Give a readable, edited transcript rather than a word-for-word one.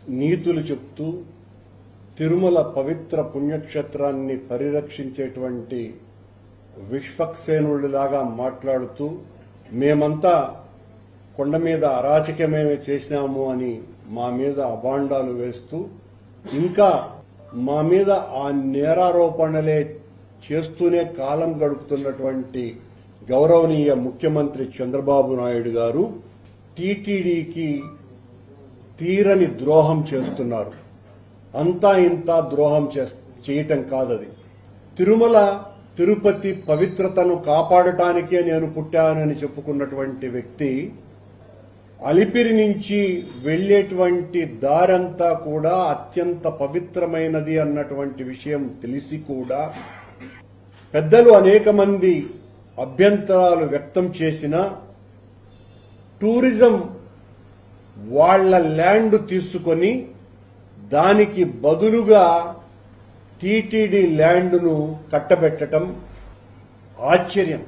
నీతులు చెప్తూ తిరుమల పవిత్ర పుణ్యక్షేత్రాన్ని పరిరక్షించేటువంటి విశ్వక్సేనుడిలాగా మాట్లాడుతూ మేమంతా కొండ మీద అరాచకమేమే చేసినాము అని మా మీద అభాండాలు వేస్తూ ఇంకా మా మీద ఆ నేరారోపణలే చేస్తూనే కాలం గడుపుతున్నటువంటి గౌరవనీయ ముఖ్యమంత్రి చంద్రబాబు నాయుడు గారు టీటీడీకి తీరని ద్రోహం చేస్తున్నారు. అంతా ఇంత ద్రోహం చేయటం కాదది. తిరుమల తిరుపతి పవిత్రతను కాపాడటానికే నేను పుట్టానని చెప్పుకున్నటువంటి వ్యక్తి అలిపిరి నుంచి వెళ్లేటువంటి దారంతా కూడా అత్యంత పవిత్రమైనది అన్నటువంటి విషయం తెలిసి కూడా పెద్దలు అనేక మంది అభ్యంతరాలు వ్యక్తం చేసిన టూరిజం వాళ్ల ల్యాండ్ తీసుకొని దానికి బదులుగా టీటీడీ ల్యాండ్ను కట్టబెట్టడం ఆశ్చర్యం.